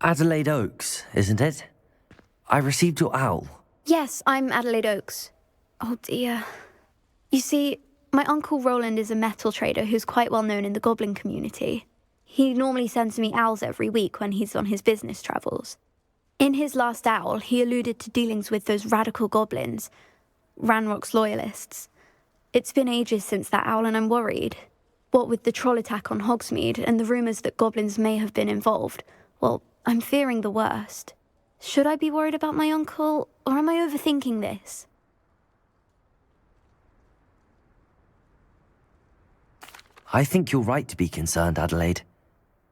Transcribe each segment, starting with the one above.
Adelaide Oaks, isn't it? I received your owl. Yes, I'm Adelaide Oaks. Oh dear. You see, my Uncle Roland is a metal trader who's quite well known in the goblin community. He normally sends me owls every week when he's on his business travels. In his last owl, he alluded to dealings with those radical goblins, Ranrock's loyalists. It's been ages since that owl and I'm worried. What with the troll attack on Hogsmeade and the rumours that goblins may have been involved, well, I'm fearing the worst. Should I be worried about my uncle, or am I overthinking this? I think you're right to be concerned, Adelaide.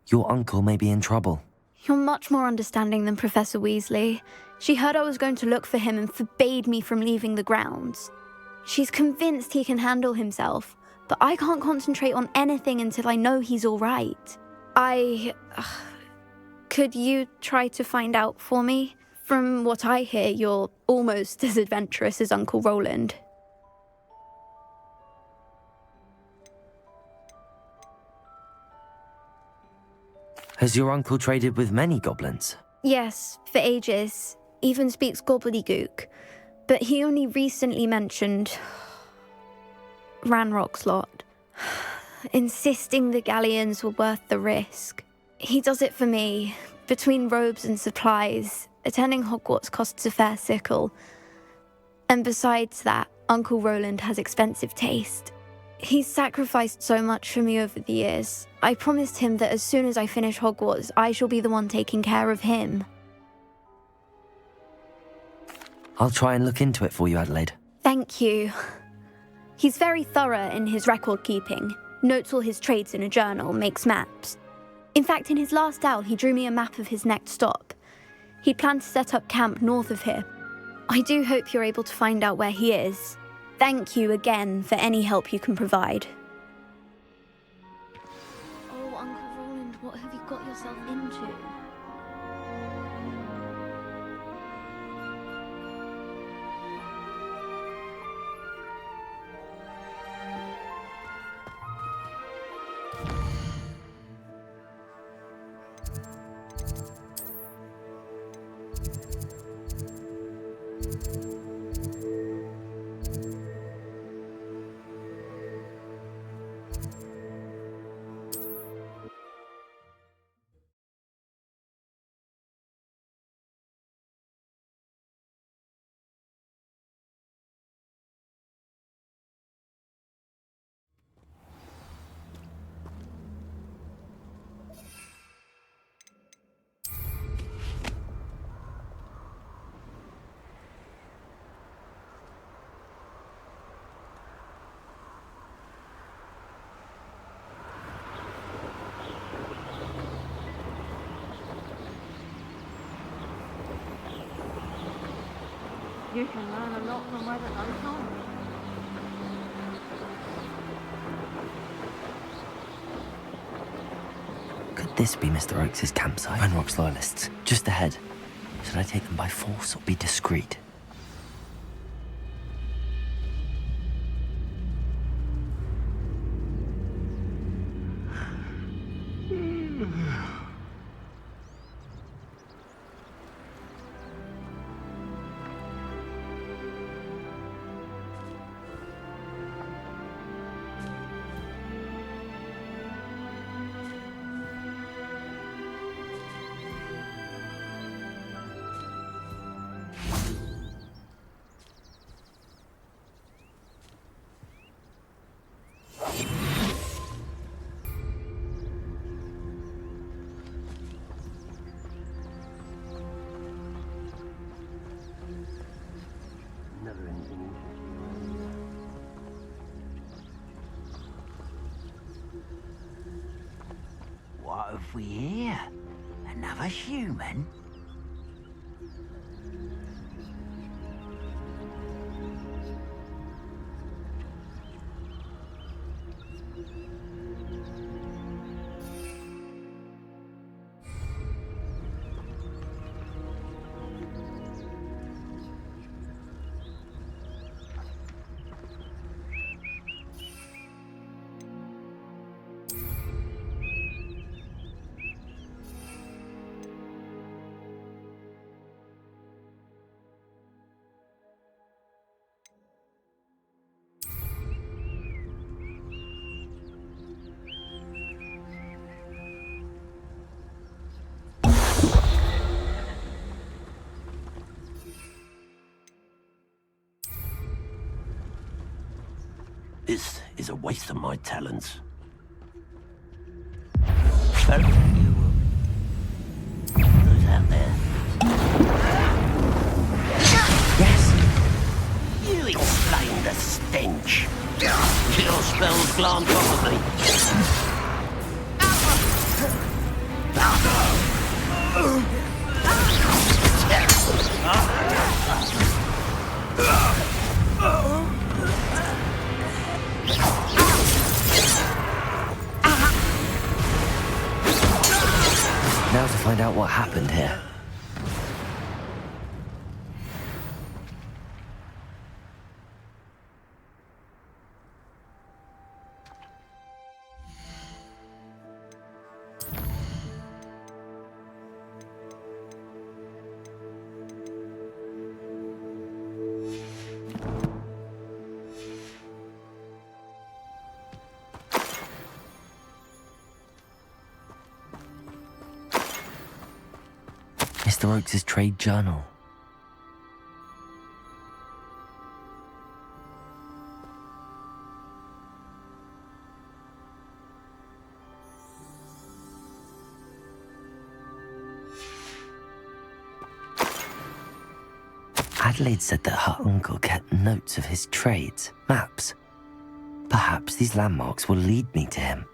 Your uncle may be in trouble. You're much more understanding than Professor Weasley. She heard I was going to look for him and forbade me from leaving the grounds. She's convinced he can handle himself, but I can't concentrate on anything until I know he's all right. Could you try to find out for me? From what I hear, you're almost as adventurous as Uncle Roland. Has your uncle traded with many goblins? Yes, for ages. Even speaks gobbledygook. But he only recently mentioned Ranrock's lot, insisting the galleons were worth the risk. He does it for me. Between robes and supplies, attending Hogwarts costs a fair sickle. And besides that, Uncle Roland has expensive taste. He's sacrificed so much for me over the years. I promised him that as soon as I finish Hogwarts, I shall be the one taking care of him. I'll try and look into it for you, Adelaide. Thank you. He's very thorough in his record keeping, notes all his trades in a journal, makes maps. In fact, in his last owl, he drew me a map of his next stop. He'd planned to set up camp north of here. I do hope you're able to find out where he is. Thank you again for any help you can provide. Oh, Uncle Roland, what have you got yourself into? You can learn a lot from where the lights on. Could this be Mr. Oakes' campsite? Ranrock's loyalists, just ahead. Should I take them by force or be discreet? What have we here? Another human? This is a waste of my talents. Who's out there? Yes! You explain the stench. Your spells glance off of me. Now to find out what happened here. Mr. Oakes' trade journal. Adelaide said that her uncle kept notes of his trades, maps. Perhaps these landmarks will lead me to him.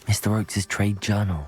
Mr. Oakes' trade journal.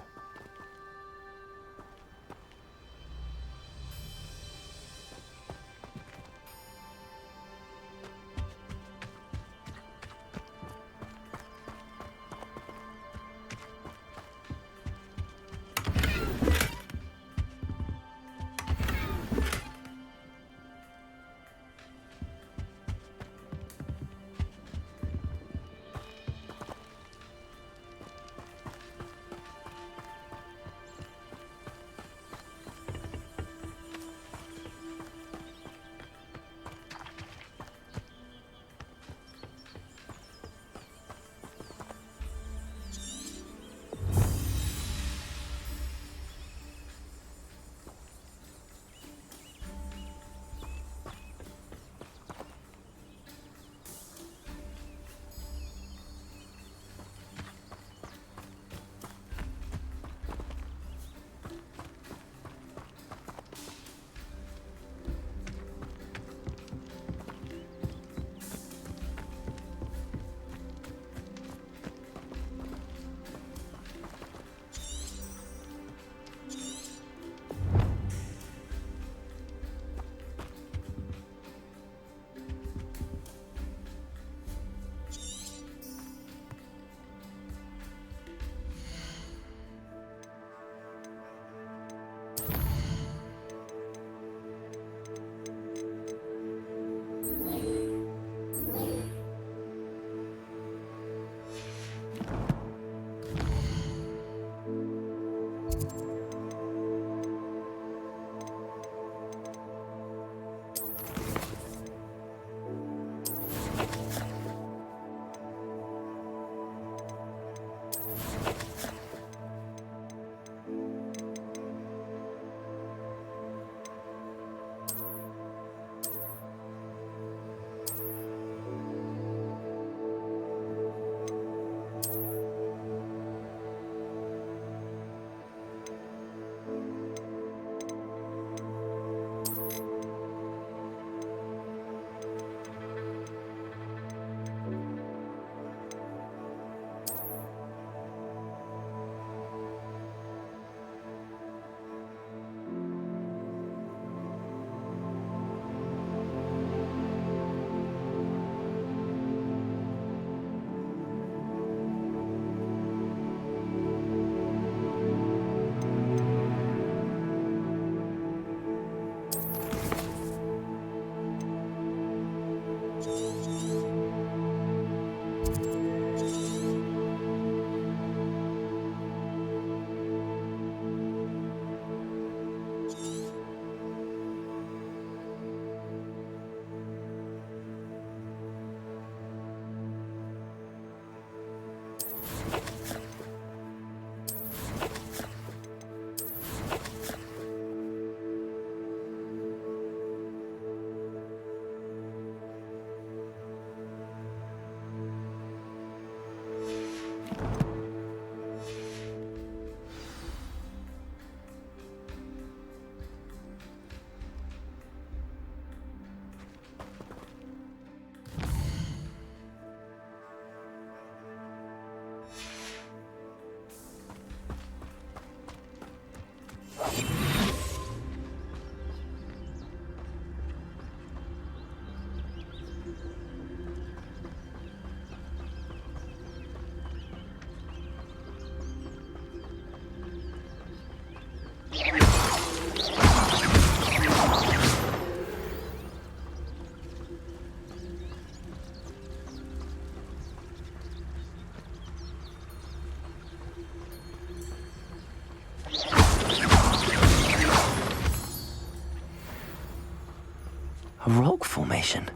A rock formation.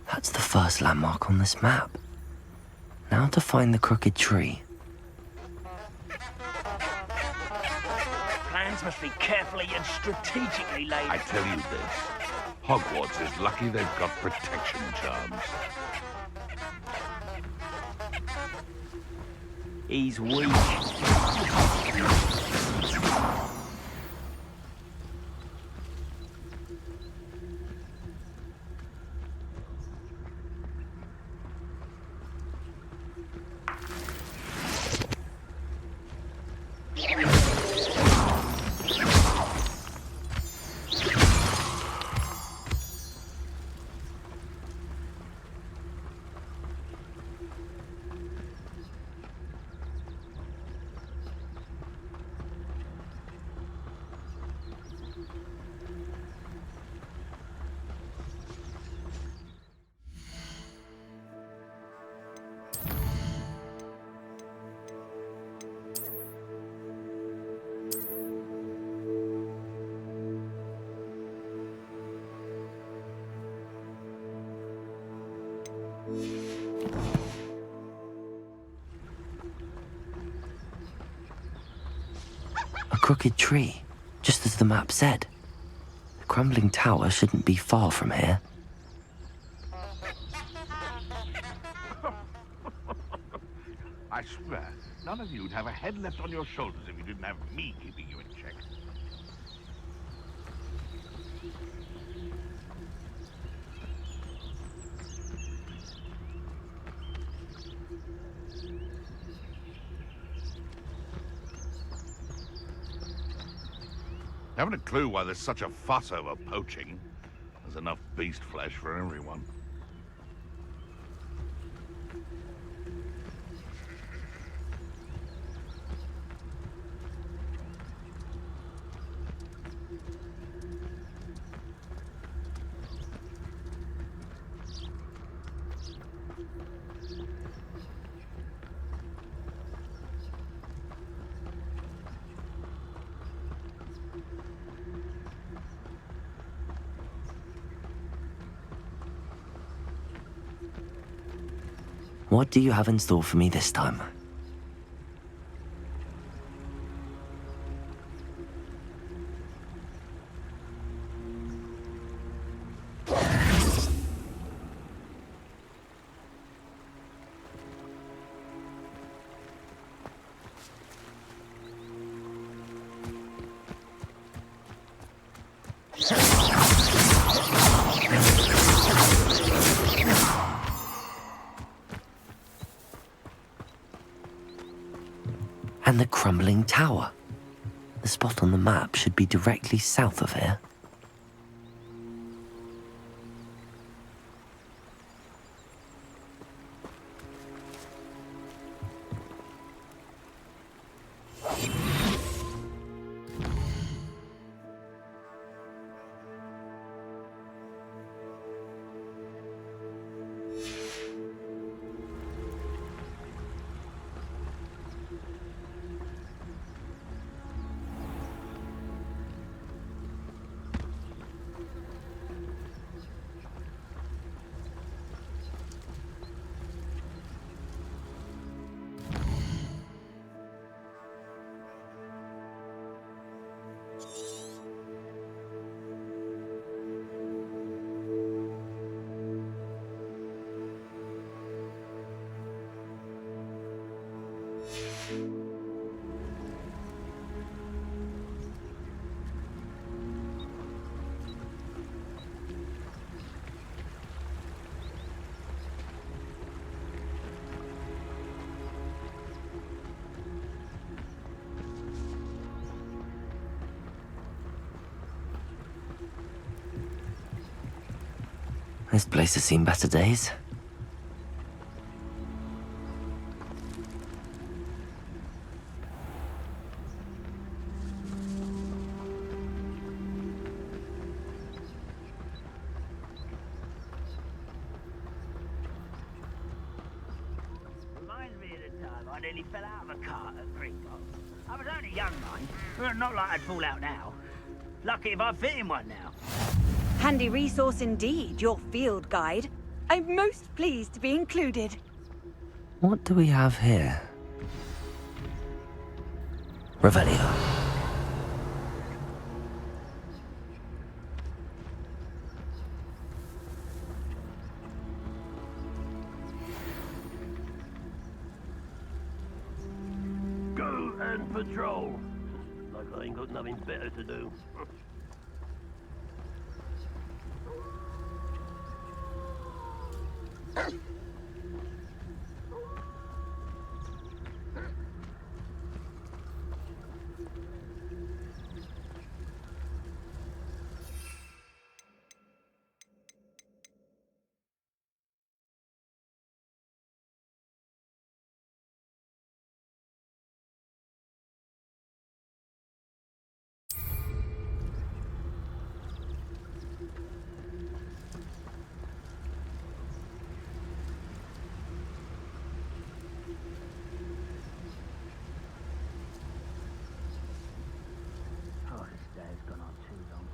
That's the first landmark on this map. Now to find the crooked tree. Plans must be carefully and strategically laid. I tell you this, Hogwarts is lucky they've got protection charms. He's weak. A crooked tree, just as the map said. The crumbling tower shouldn't be far from here. I swear, none of you'd have a head left on your shoulders if you didn't have me keeping you in check. Haven't a clue why there's such a fuss over poaching. There's enough beast flesh for everyone. What do you have in store for me this time? And the crumbling tower. The spot on the map should be directly south of here. This place has seen better days. Reminds me of the time I nearly fell out of a cart at Gringotts. I was only young, mind. Not like I'd fall out now. Lucky if I fit in one now. Handy resource indeed, your field guide. I'm most pleased to be included. What do we have here? Revelio. Go and patrol. Like I ain't got nothing better to do. Oh, this day's gone on too long.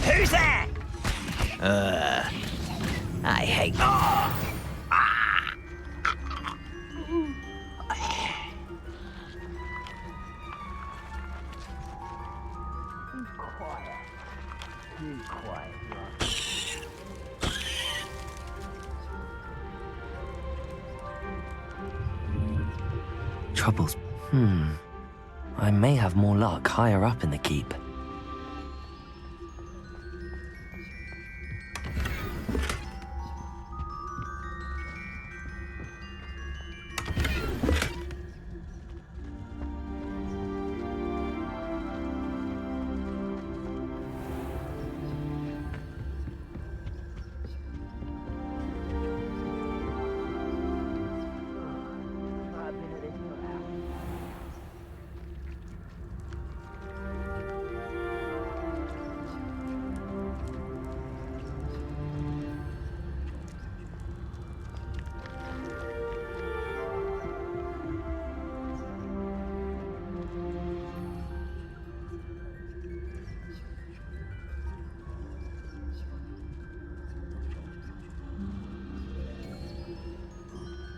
Who's there? I hate. Quiet. Too quiet, yeah. Troubles. I may have more luck higher up in the keep. I've been at this for hours.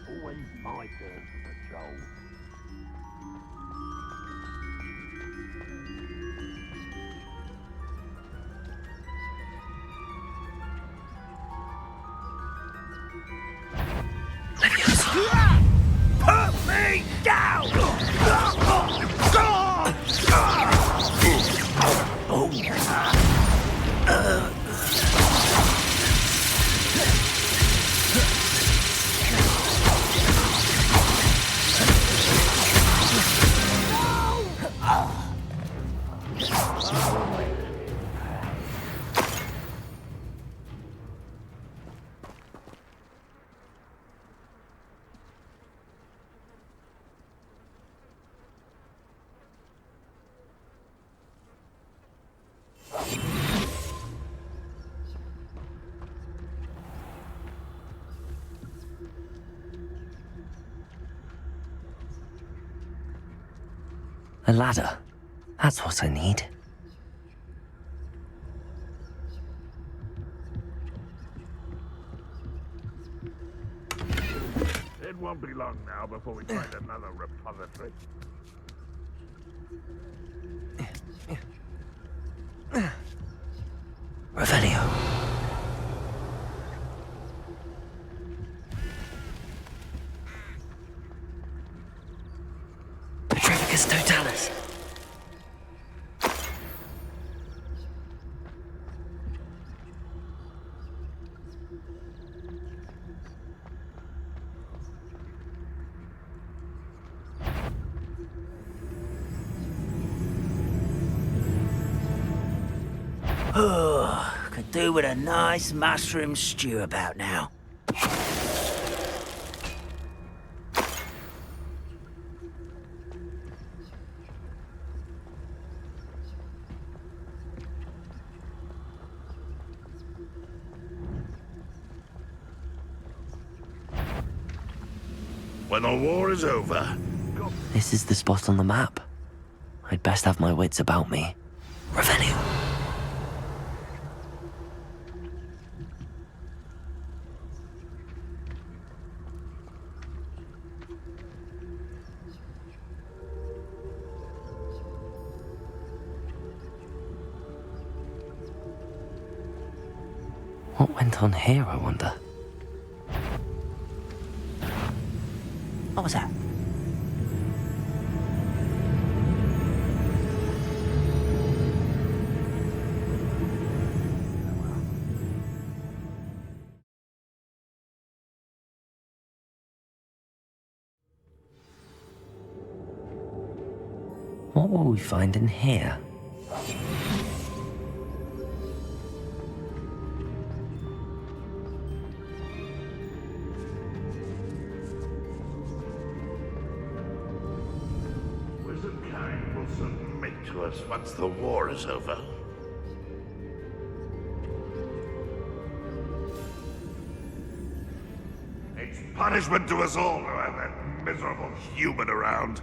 Always my turn for patrol. Put me down! A ladder. That's what I need. It won't be long now before we find another repository. Revelio. Petrificus totalis. Could do with a nice mushroom stew about now. When the war is over, This is the spot on the map. I'd best have my wits about me. Revelio. What went on here, I wonder? What was that? What will we find in here? Wizardkind will submit to us once the war is over. It's punishment to us all to have that miserable human around.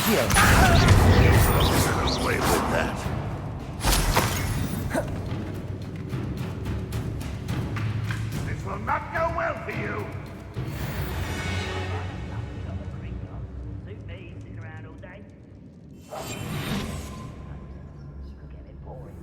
Get away with that. This will not go well for you. Suit me, sitting around all day. Could get a bit boring.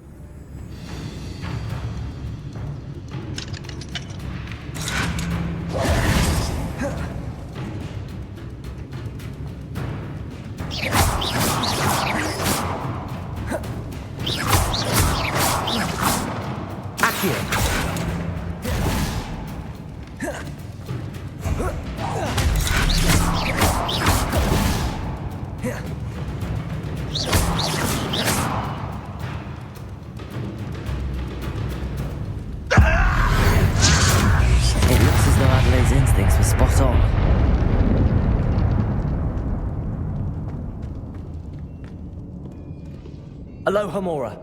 It looks as though Adelaide's instincts were spot on. Aloha Mora.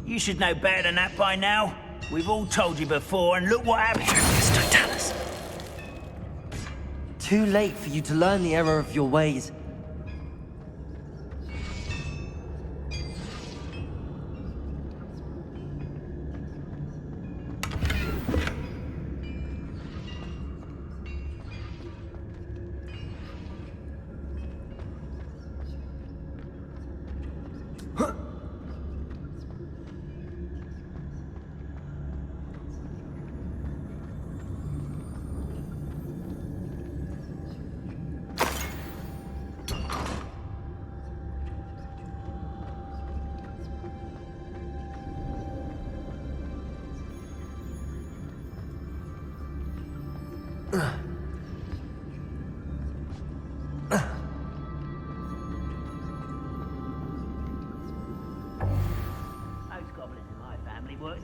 You should know better than that by now. We've all told you before, and look what happened. Petrificus totalis. Too late for you to learn the error of your ways.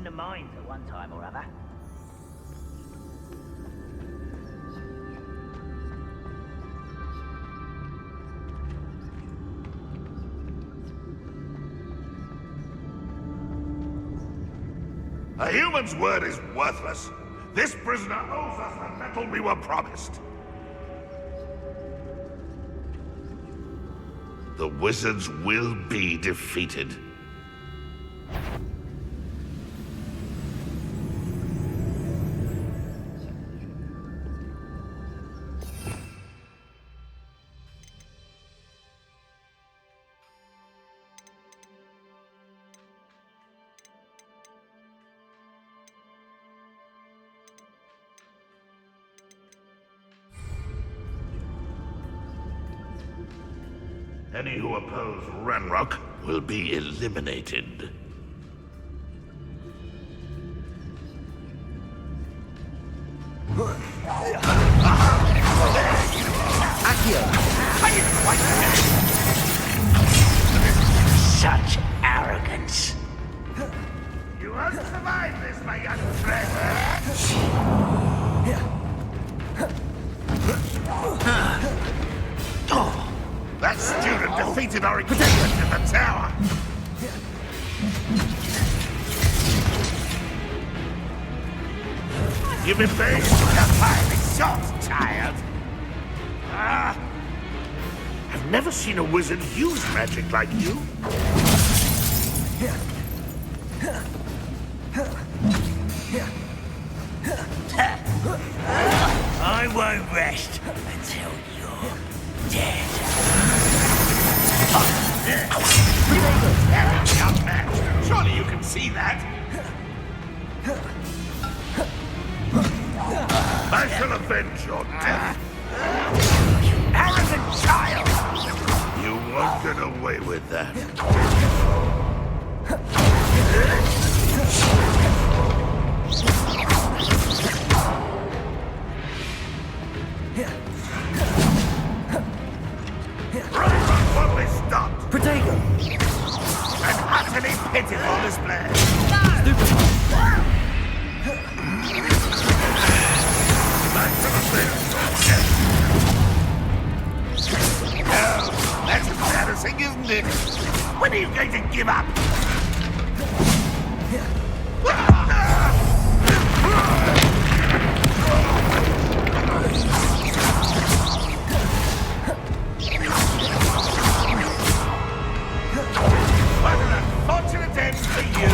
in the mines at one time or other. A human's word is worthless. This prisoner owes us the metal we were promised. The wizards will be defeated. Any who oppose Ranrock will be eliminated. Such arrogance. You won't survive this, my young friend. That student defeated our equivalent in the tower. You've been very entirely shot, child. I've never seen a wizard use magic like you. I won't rest until you're dead. Young man, surely you can see that. I shall avenge your death. Arrogant child! You won't get away with that. Right, won't be stopped. Protego! An utterly pitiful display. Back to the field. Oh, that's embarrassing, isn't it? When are you going to give up? What an unfortunate end for you.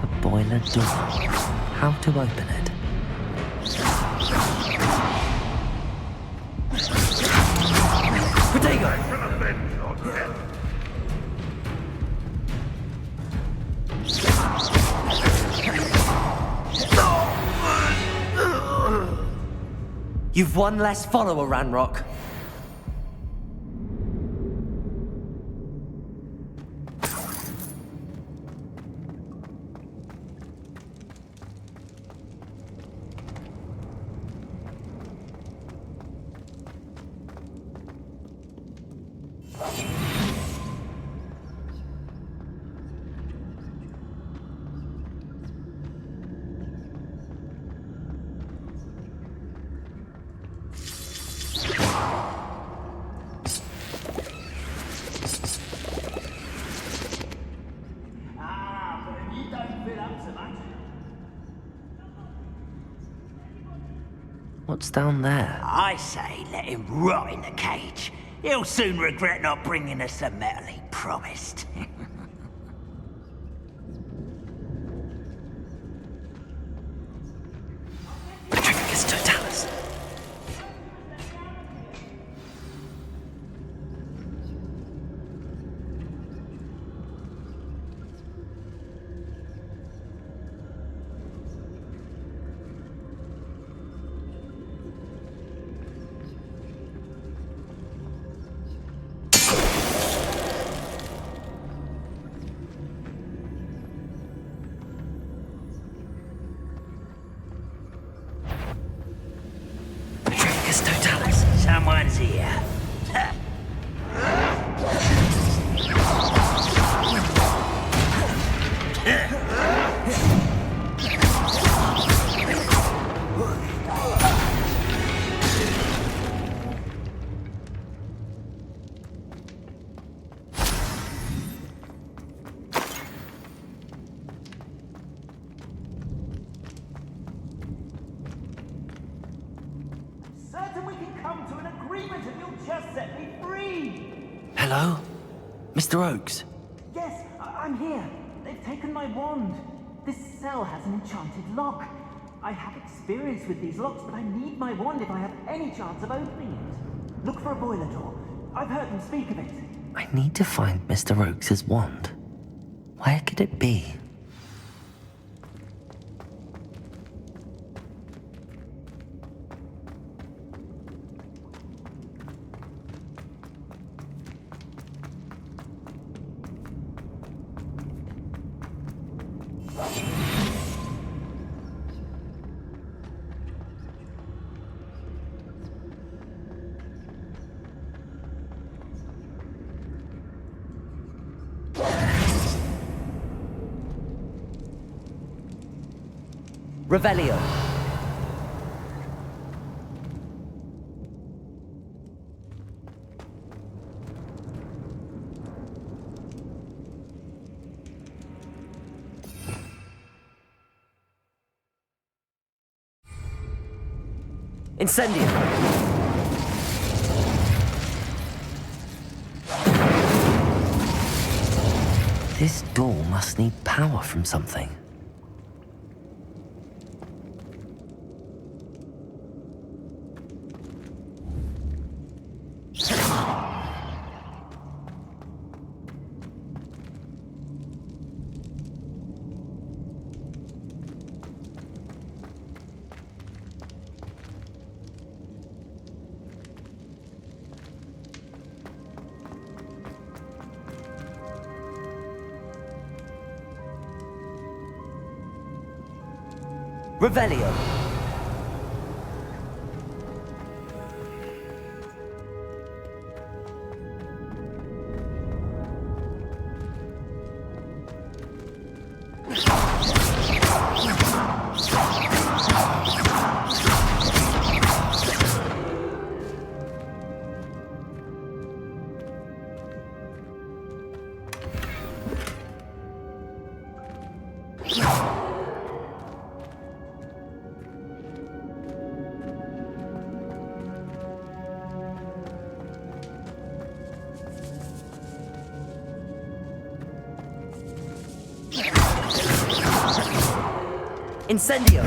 A boiler door. How to open it? Protego! I shall avenge your death. You've one less follower, Ranrock. What's down there? I say let him rot in the cage. He'll soon regret not bringing us the metal he promised. Patricus Totalis. Hello? Mr. Oakes? Yes, I'm here. They've taken my wand. This cell has an enchanted lock. I have experience with these locks, but I need my wand if I have any chance of opening it. Look for a boiler door. I've heard them speak of it. I need to find Mr. Oakes' wand. Where could it be? Revelio. Incendio. This door must need power from something. Revelio. Incendio.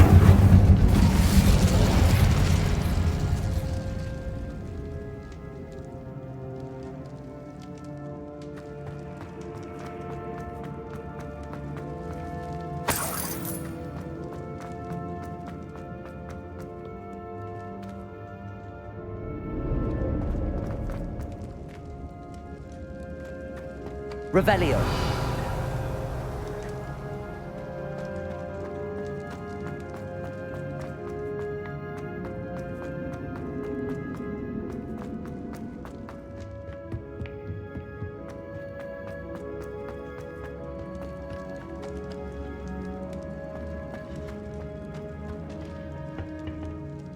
Revelio.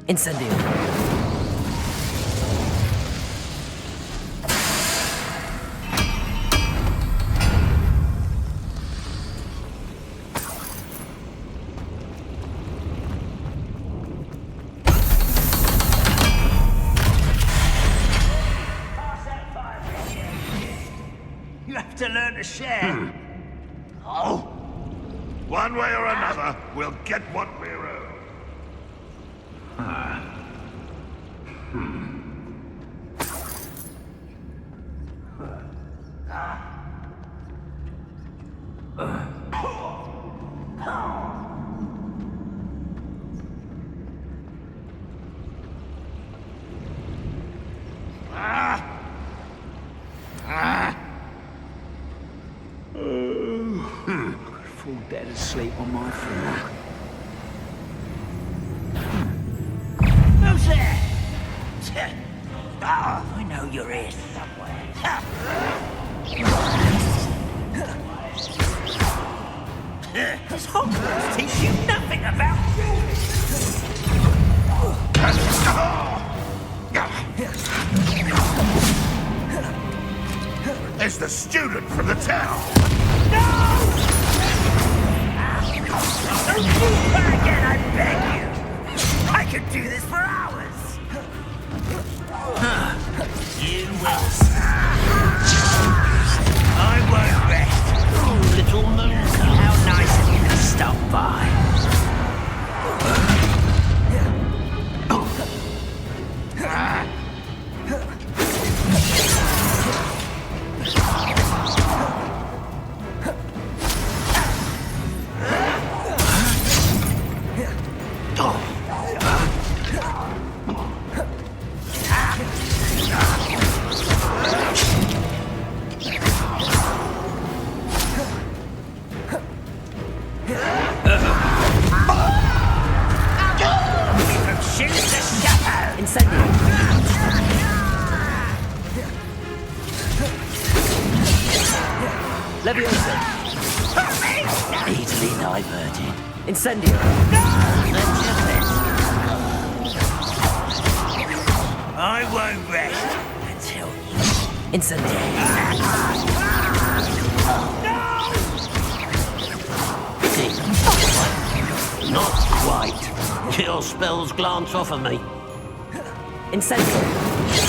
Incendio. You have to learn to share. Oh! One way or another, we'll get what we're owed. Fall dead asleep on my floor. Who's there? Ah, I know you're here somewhere. Does Hogwarts teach you nothing about There's the student from the town! Don't do that again, I beg you! I could do this for hours! You will. Leviosa! Easily diverted. Incendio! I won't rest until Incendio! not quite. Your spells glance off of me. Incendio!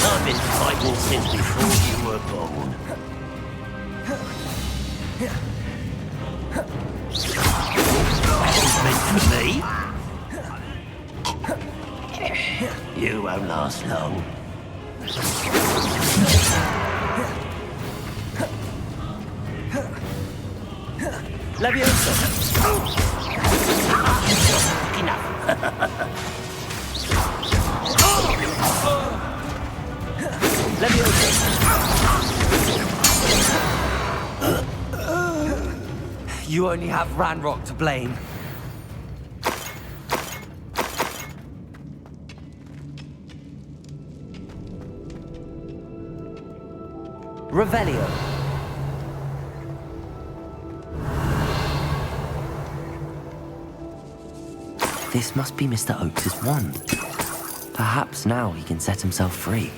I've been fighting since before you were born. Meant for me? You won't last long. Leviosa! Enough. Leviosa! You only have Ranrock to blame. Revelio. This must be Mr. Oakes' wand. Perhaps now he can set himself free.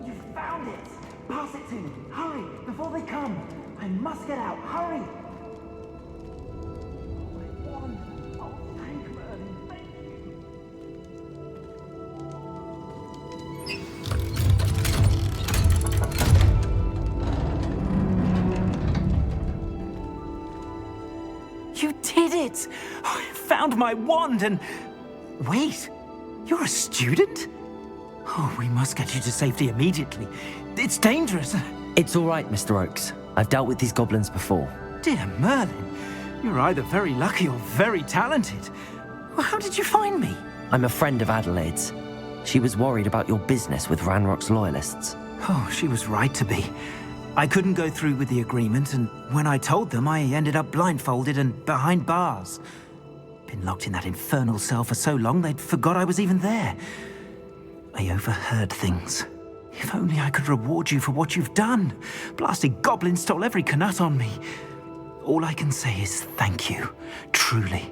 You found it! Pass it to me! Hurry! Before they come! I must get out! Hurry! My wand! Oh, thank Merlin! Thank you! You did it! I found my wand and... Wait! You're a student? Oh, we must get you to safety immediately. It's dangerous. It's all right, Mr. Oakes. I've dealt with these goblins before. Dear Merlin, you're either very lucky or very talented. Well, how did you find me? I'm a friend of Adelaide's. She was worried about your business with Ranrock's loyalists. Oh, she was right to be. I couldn't go through with the agreement, and when I told them, I ended up blindfolded and behind bars. Been locked in that infernal cell for so long, they'd forgot I was even there. I overheard things. If only I could reward you for what you've done. Blasted goblin stole every canut on me. All I can say is thank you, truly.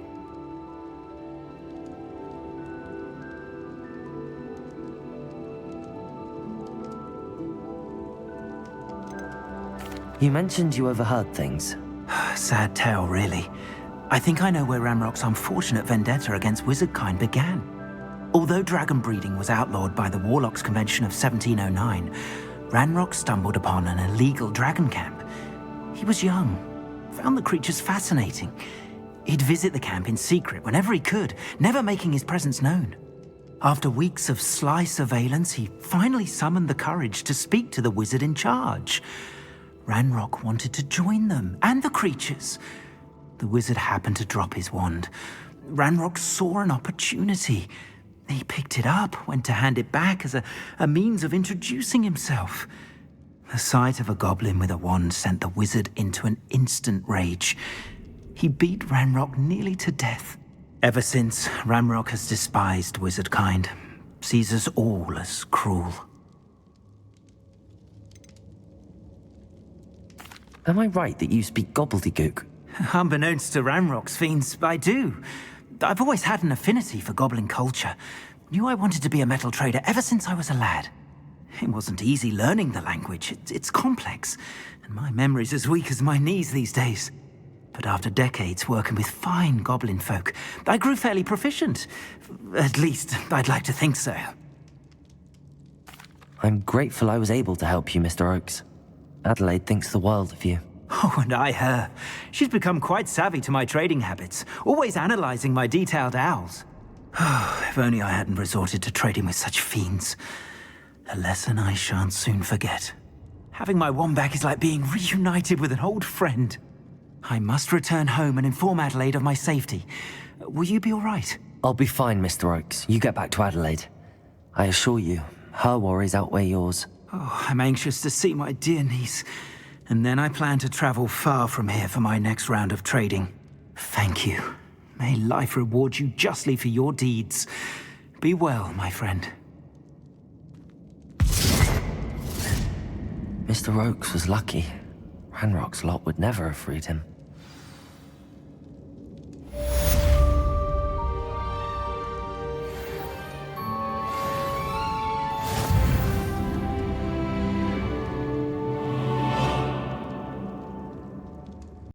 You mentioned you overheard things. Sad tale, really. I think I know where Ranrock's unfortunate vendetta against wizardkind began. Although dragon breeding was outlawed by the Warlocks Convention of 1709, Ranrock stumbled upon an illegal dragon camp. He was young, found the creatures fascinating. He'd visit the camp in secret whenever he could, never making his presence known. After weeks of sly surveillance, he finally summoned the courage to speak to the wizard in charge. Ranrock wanted to join them, and the creatures. The wizard happened to drop his wand. Ranrock saw an opportunity. He picked it up, went to hand it back as a means of introducing himself. The sight of a goblin with a wand sent the wizard into an instant rage. He beat Ranrock nearly to death. Ever since, Ranrock has despised wizardkind, sees us all as cruel. Am I right that you speak gobbledygook? Unbeknownst to Ranrock's fiends, I do. I've always had an affinity for goblin culture. Knew I wanted to be a metal trader ever since I was a lad. It wasn't easy learning the language. It's complex, and my memory's as weak as my knees these days. But after decades working with fine goblin folk, I grew fairly proficient. At least, I'd like to think so. I'm grateful I was able to help you, Mr. Oakes. Adelaide thinks the world of you. Oh, and I her. She's become quite savvy to my trading habits, always analyzing my detailed owls. Oh, if only I hadn't resorted to trading with such fiends. A lesson I shan't soon forget. Having my wand back is like being reunited with an old friend. I must return home and inform Adelaide of my safety. Will you be all right? I'll be fine, Mr. Oakes. You get back to Adelaide. I assure you, her worries outweigh yours. Oh, I'm anxious to see my dear niece. And then I plan to travel far from here for my next round of trading. Thank you. May life reward you justly for your deeds. Be well, my friend. Mr. Oakes was lucky. Ranrock's lot would never have freed him.